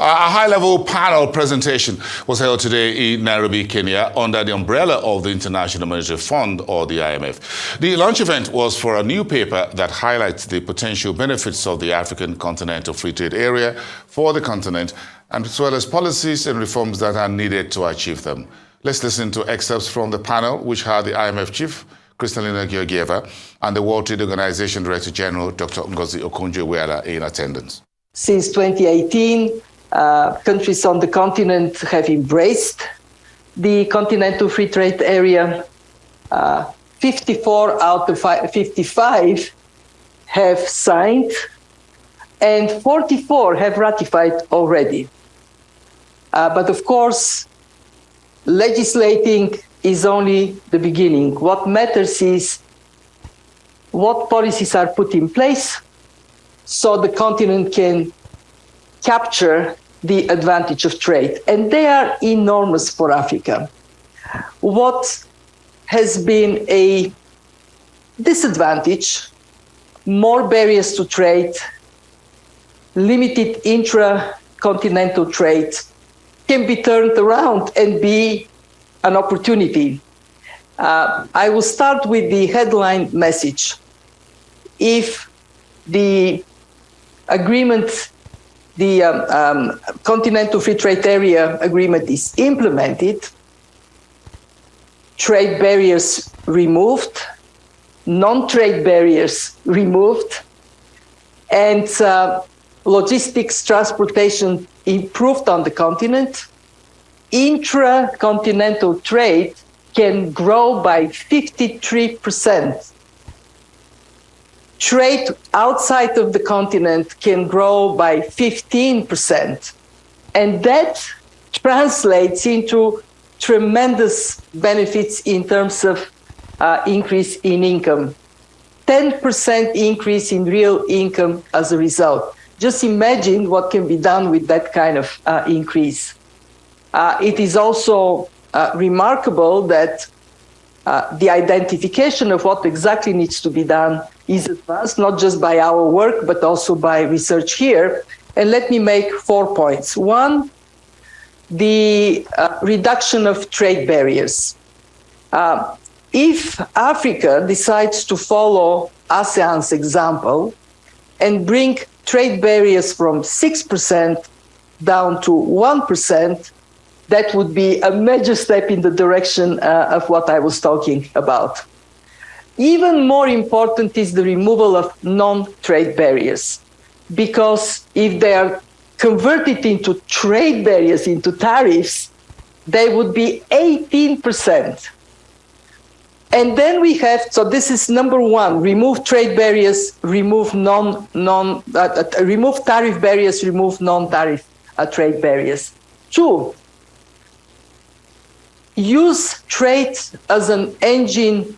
A high-level panel presentation was held today in Nairobi, Kenya, under the umbrella of the International Monetary Fund, or the IMF. The launch event was for a new paper that highlights the potential benefits of the African Continental Free Trade Area for the continent, and as well as policies and reforms that are needed to achieve them. Let's listen to excerpts from the panel, which had the IMF chief, Kristalina Georgieva, and the World Trade Organization Director General, Dr. Ngozi Okonjo-Iweala, in attendance. Since 2018, countries on the continent have embraced the Continental Free Trade Area. 54 out of 55 have signed, and 44 have ratified already. But of course, legislating is only the beginning. What matters is what policies are put in place so the continent can capture the advantage of trade. And they are enormous for Africa. What has been a disadvantage, more barriers to trade, limited intra-continental trade, can be turned around and be an opportunity. I will start with the headline message. If the agreement, the Continental Free Trade Area agreement is implemented, trade barriers removed, non-trade barriers removed, and logistics, transportation improved on the continent, intra-continental trade can grow by 53%. Trade outside of the continent can grow by 15%. And that translates into tremendous benefits in terms of increase in income. 10% increase in real income as a result. Just imagine what can be done with that kind of increase. It is also remarkable that the identification of what exactly needs to be done is advanced, not just by our work, but also by research here. And let me make 4 points. One, the reduction of trade barriers. If Africa decides to follow ASEAN's example and bring trade barriers from 6% down to 1%, that would be a major step in the direction of what I was talking about. Even more important is the removal of non-trade barriers, because if they are converted into trade barriers, into tariffs, they would be 18%. And then we have, so this is number one, remove trade barriers, remove remove tariff barriers, remove non-tariff trade barriers. Two, use trade as an engine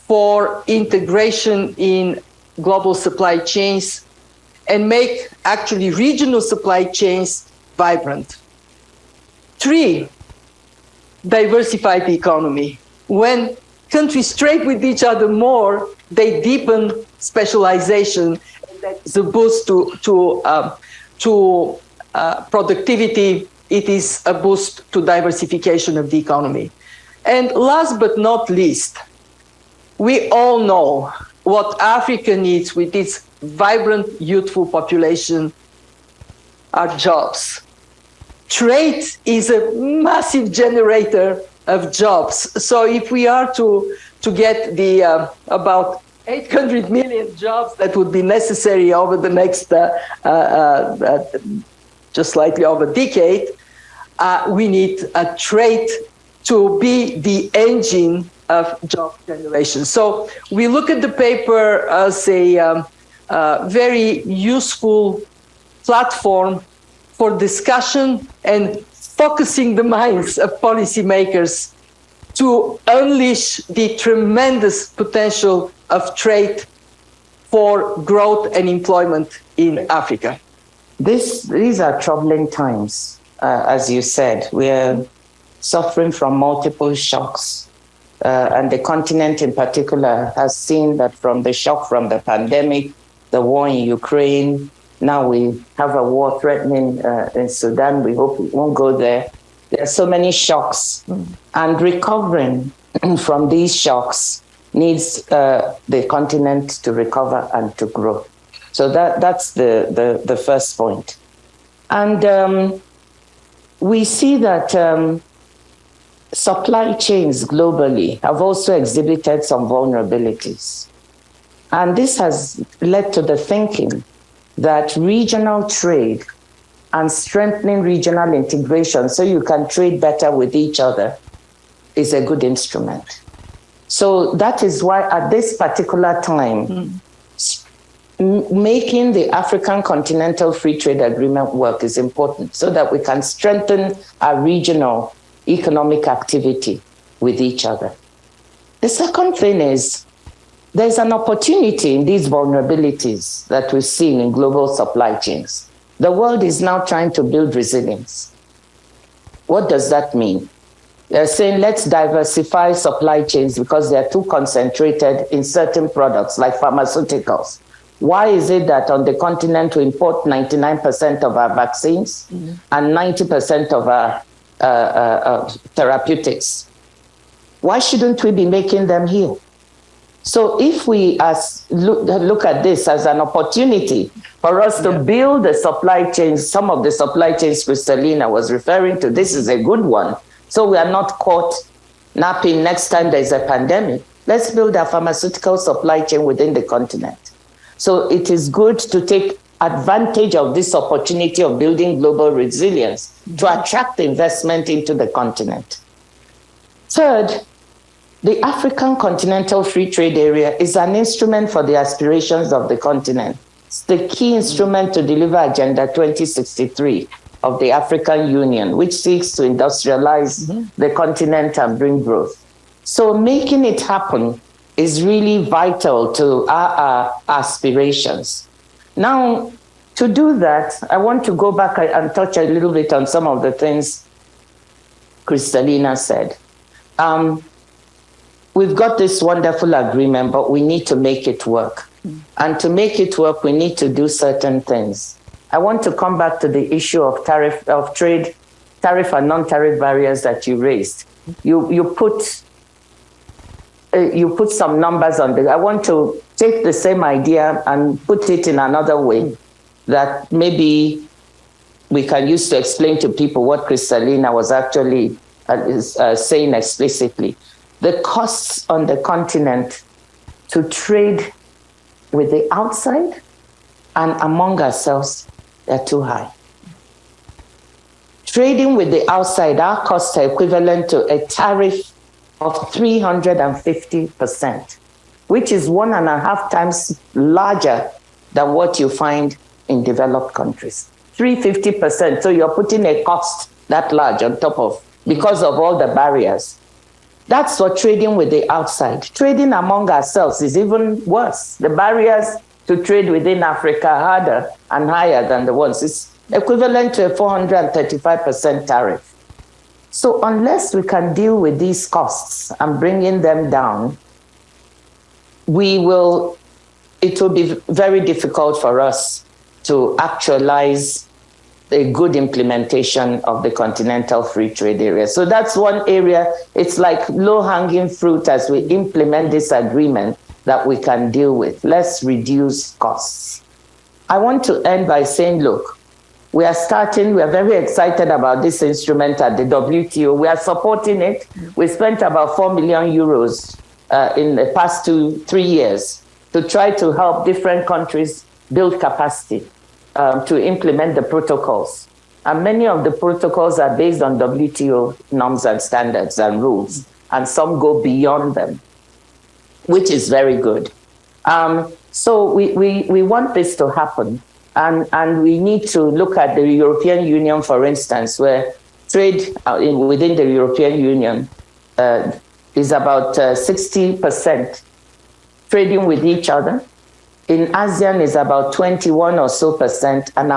for integration in global supply chains and make actually regional supply chains vibrant. Three, diversify the economy. When countries trade with each other more, they deepen specialization, and that's a boost to productivity. It is a boost to diversification of the economy. And last but not least, we all know what Africa needs with its vibrant, youthful population are jobs. Trade is a massive generator of jobs. So if we are to get the about 800 million jobs that would be necessary over the next just slightly over a decade, we need a trade to be the engine of job generation. So we look at the paper as a very useful platform for discussion and focusing the minds of policymakers to unleash the tremendous potential of trade for growth and employment in Africa. These are troubling times. As you said, we are suffering from multiple shocks. And the continent in particular has seen that from the shock from the pandemic, the war in Ukraine, Now we have a war threatening in Sudan. We hope it won't go there. There are so many shocks, and recovering from these shocks needs the continent to recover and to grow. So that's the first point. And we see that supply chains globally have also exhibited some vulnerabilities. And this has led to the thinking that regional trade and strengthening regional integration so you can trade better with each other is a good instrument. So that is why at this particular time, making the African Continental Free Trade Agreement work is important so that we can strengthen our regional economic activity with each other. The second thing is there's an opportunity in these vulnerabilities that we've seen in global supply chains. The world is now trying to build resilience. What does that mean? They're saying, let's diversify supply chains because they're too concentrated in certain products like pharmaceuticals. Why is it that on the continent we import 99% of our vaccines and 90% of our therapeutics? Why shouldn't we be making them here? So if we look at this as an opportunity for us to build the supply chains, some of the supply chains Kristalina was referring to, this is a good one. So we are not caught napping next time there's a pandemic. Let's build a pharmaceutical supply chain within the continent. So it is good to take advantage of this opportunity of building global resilience to attract investment into the continent. Third, the African Continental Free Trade Area is an instrument for the aspirations of the continent. It's the key instrument to deliver Agenda 2063 of the African Union, which seeks to industrialize the continent and bring growth. So making it happen is really vital to our aspirations. Now, to do that, I want to go back and touch a little bit on some of the things Kristalina said. We've got this wonderful agreement, but we need to make it work. And to make it work, we need to do certain things. I want to come back to the issue of tariff and non-tariff barriers that you raised. You put some numbers on it. I want to take the same idea and put it in another way that maybe we can use to explain to people what Kristalina was actually saying explicitly. The costs on the continent to trade with the outside and among ourselves are too high. Trading with the outside, our costs are equivalent to a tariff of 350%, which is 1.5 times larger than what you find in developed countries. 350%, so you're putting a cost that large on top of, because of all the barriers. That's for trading with the outside. Trading among ourselves is even worse. The barriers to trade within Africa are harder and higher than the ones. It's equivalent to a 435% tariff. So unless we can deal with these costs and bringing them down, it will be very difficult for us to actualize a good implementation of the Continental Free Trade Area. So that's one area. It's like low-hanging fruit as we implement this agreement that we can deal with. Let's reduce costs. I want to end by saying, look, we are very excited about this instrument at the WTO. We are supporting it. We spent about 4 million euros in the past 3 years to try to help different countries build capacity to implement the protocols. And many of the protocols are based on WTO norms and standards and rules, and some go beyond them, which is very good. So we want this to happen. And we need to look at the European Union, for instance, where trade within the European Union is about 60% trading with each other. In ASEAN is about 21 or so percent. And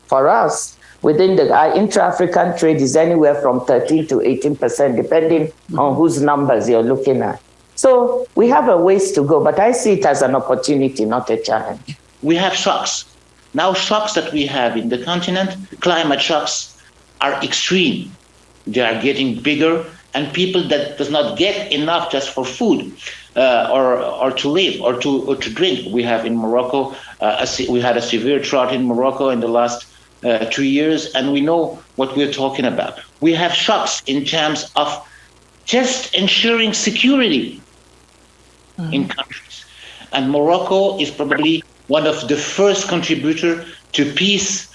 for us, within our intra-African trade is anywhere from 13 to 18%, depending on whose numbers you're looking at. So we have a ways to go, but I see it as an opportunity, not a challenge. We have shocks. Now shocks that we have in the continent, climate shocks, are extreme. They are getting bigger, and people that does not get enough just for food or to live or to drink. We have in Morocco, we had a severe drought in Morocco in the last 2 years, and we know what we're talking about. We have shocks in terms of just ensuring security in countries. And Morocco is probably one of the first contributors to peace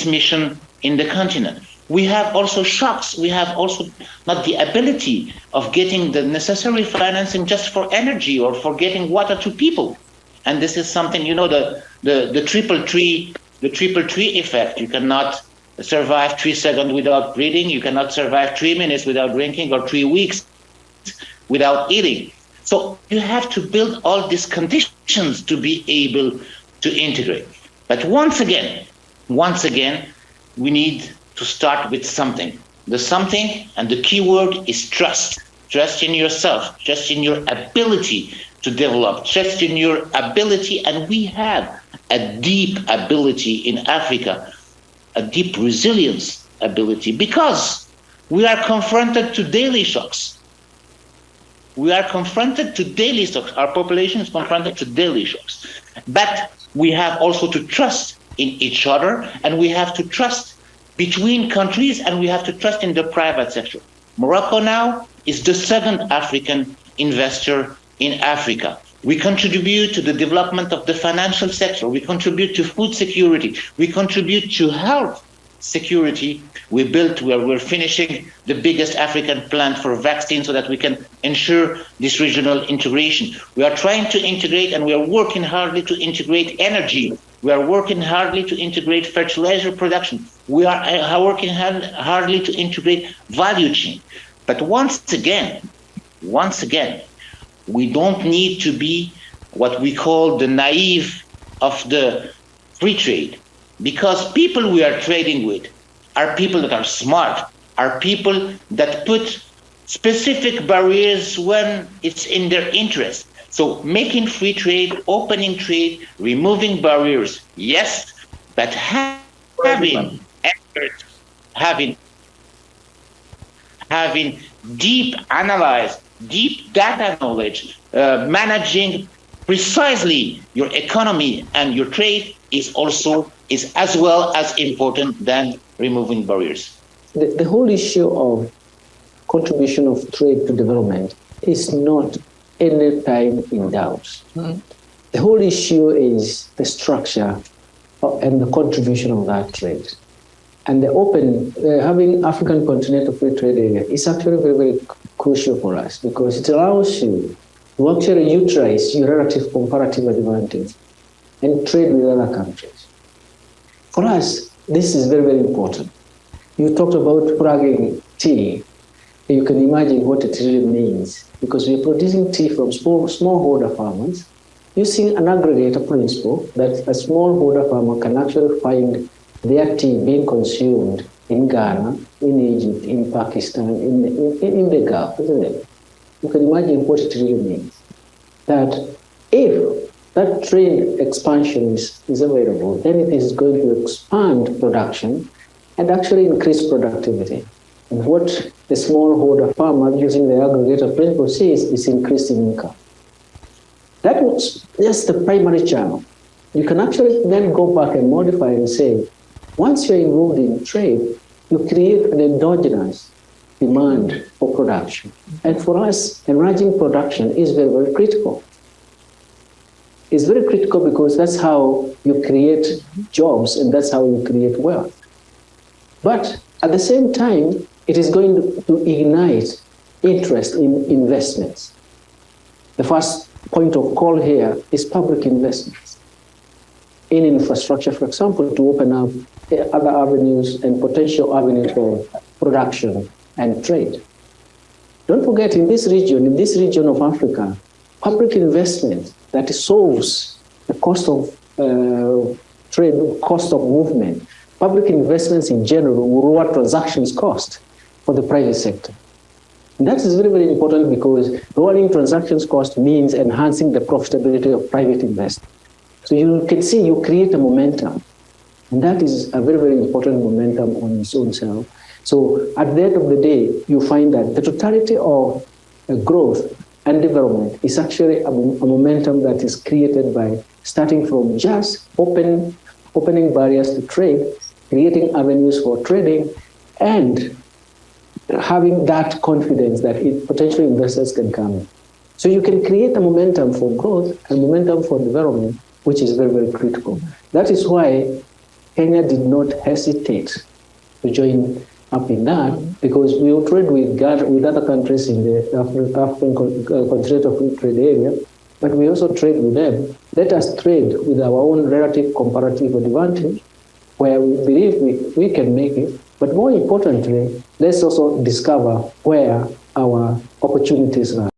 mission in the continent. We have also shocks. We have also not the ability of getting the necessary financing just for energy or for getting water to people. And this is something, the triple tree effect. You cannot survive 3 seconds without breathing. You cannot survive 3 minutes without drinking, or 3 weeks without eating. So you have to build all these conditions to be able to integrate. But once again, we need to start with something. The something, and the key word is trust. Trust in yourself, trust in your ability to develop, trust in your ability. And we have a deep ability in Africa, a deep resilience ability, because we are confronted to daily shocks. We are confronted to daily shocks. Our population is confronted to daily shocks. But we have also to trust in each other, and we have to trust between countries, and we have to trust in the private sector. Morocco now is the second African investor in Africa. We contribute to the development of the financial sector. We contribute to food security. We contribute to health security. We're finishing the biggest African plant for vaccines so that we can ensure this regional integration. We are trying to integrate, and we are working hardly to integrate energy. We are working hardly to integrate fertilizer production. We are working hardly to integrate value chain. But once again, we don't need to be what we call the naive of the free trade, because people we are trading with are people that are smart, are people that put specific barriers when it's in their interest. So making free trade, opening trade, removing barriers, yes, but having experts, having deep analyze, deep data knowledge, managing precisely your economy and your trade is as well as important than removing barriers. The whole issue of contribution of trade to development is not any time in doubt. Mm-hmm. The whole issue is the structure and the contribution of that trade. And having African Continental Free Trade Area is actually very, very crucial for us, because it allows you to actually utilize your relative comparative advantage and trade with other countries. For us, this is very, very important. You talked about plugging tea. You can imagine what it really means, because we're producing tea from smallholder farmers using an aggregator principle that a smallholder farmer can actually find their tea being consumed in Ghana, in Egypt, in Pakistan, in the Gulf, isn't it? You can imagine what it really means. That if that trade expansion is available, then it is going to expand production and actually increase productivity. And what the smallholder farmer using the aggregator principle sees is increasing income. That was just the primary channel. You can actually then go back and modify and say, once you're involved in trade, you create an endogenous demand for production. And for us, enlarging production is very, very critical. It's very critical because that's how you create jobs and that's how you create wealth. But at the same time, it is going to ignite interest in investments. The first point of call here is public investments in infrastructure, for example, to open up other avenues and potential avenues for production and trade. Don't forget, in this region of Africa, public investment that solves the cost of trade, cost of movement, public investments in general will lower transactions cost for the private sector. And that is very, very important, because lowering transactions cost means enhancing the profitability of private investment. So you can see you create a momentum. And that is a very, very important momentum on its own self. So at the end of the day, you find that the totality of growth and development is actually a momentum that is created by starting from just opening barriers to trade, creating avenues for trading, and having that confidence that potential investors can come in. So you can create a momentum for growth and momentum for development, which is very, very critical. That is why Kenya did not hesitate to join up in that, because we will trade with other countries in the African Continental Free Trade Area, but we also trade with them. Let us trade with our own relative comparative advantage, where we believe we can make it. But more importantly, let's also discover where our opportunities are.